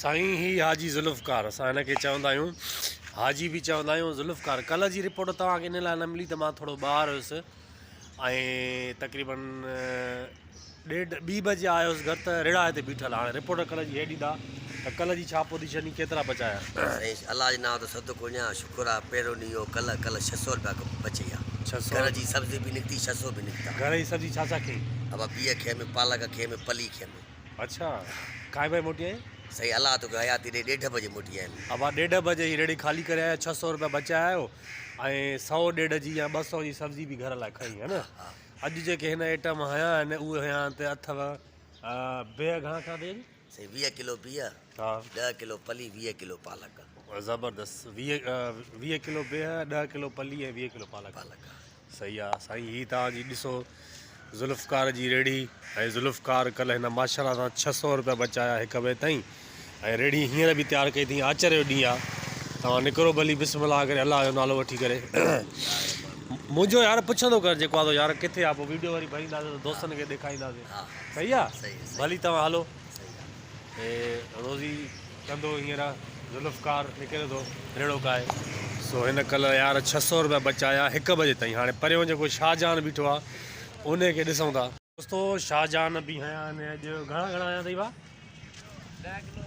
साईं ही हाजी ज़ुल्फ़कार असां हिनखे चवंदा आहियूं, हाजी भी चवंदा आहियूं, ज़ुल्फ़कार। कल्ह जी रिपोर्ट तव्हांखे इन लाइ न मिली त मां थोरो ॿाहिरि हुयुसि ऐं तक़रीबन 1:30 बजे आयुसि घर, त रिड़ा हिते बीठल। हाणे रिपोर्ट कल्ह जी हे ॾींदा त कल्ह जी छा पोजीशन, केतिरा बचाया? साईं अलाह जे नाम तो सदको कोन्या, शुक्र आहे। पहिरियों ॾींहुं इहो कल्ह 600 रुपया बची विया। 600 घर जी सब्ज़ी बि निकिती, 600 बि निकिता। घर जी सब्जी छा छा कई? अब बिह खे में, पालक खे में, पली खे में। अच्छा, काय भाई मोटी आई? सही अलाह तो हयाती ॾे 1:30 बजे मोटी आहिनि। अब 1:30 बजे ही रेड़ी खाली करे आया, 600 रुपया बचाया आहियो ऐं 100 150 जी या 200 जी सब्जी भी घर लाइ खई है न। अॼु जेके हिन आइटम हया आहिनि उहे हया त अथव बिह घणा खां ॾे? सही 20 किलो बिह, हा 10 किलो पली, 20 किलो पालक। ज़बरदस्त। 20 किलो बिह, 10 किलो पली ऐं 20 किलो पालक। सही आहे साईं। ही तव्हांजी ॾिसो ज़ुल्फ़कार जी रेड़ी ऐं ज़ुल्फ़कार कल्ह हिन माशाल्लाह सां 600 रुपया बचाया हिक ॿिए ताईं। ऐं रेड़ी हींअर बि तयारु कई अथई। आचर जो ॾींहुं आहे, तव्हां निकिरो भली बिस्मिल्लाह करे अलाह जो नालो वठी करे। मुंहिंजो यार पुछंदो कर जेको आहे यार किथे आहे, पोइ वीडियो वरी भरींदासीं त दोस्तनि खे ॾेखारींदासीं। सही आहे, भली तव्हां हलो। ऐं रोज़ी कंदो हींअर ज़ुल्फ़कार निकिरे थो रेड़ो काए। सो हिन कल्ह यार 600 रुपया बचाया हिक बजे ताईं। हाणे परियों जेको शाहजहान बीठो आहे उन खे ॾिसूं था। दोस्तो शाहजहान बि हया आहिनि अॼु। घणा घणा हया अथई भाउ? 10 किलो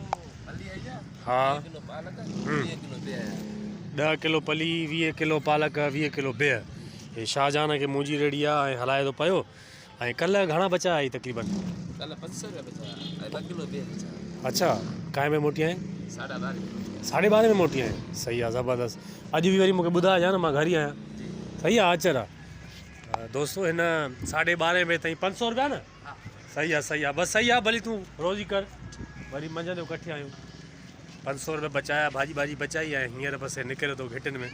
पली आई आहे, हा 20 किलो पालक, 20 किलो बिह आहे। 10 किलो पली, 20 किलो पालक, 20 किलो बिह। हे शाहजहान खे मुंहिंजी रेड़ी आहे ऐं हलाए थो पियो। ऐं कल्ह घणा बचाया आई तक़रीबन? कल्ह 500 रुपया बचाया ऐं 2 किलो बिह बचाया। अच्छा, काय में मोटी आहीं? 12.5 12.5 में मोटी आहीं। सही आहे, ज़बरदस्त। अॼु बि वरी मूंखे ॿुधाइजां न, मां घर ई आहियां। सही आहे, अचर आहे। दोस्तो हिन 12.5 में ताईं 500 रुपया न? सही आहे, सही आहे, बसि सही आहे। भली तूं रोज़ी कर, वरी मंझंदि जो कठे आहियूं। 500 रुपया बचाया, भाॼी बचाई ऐं हींअर बसि निकिरे थो घिटिन में।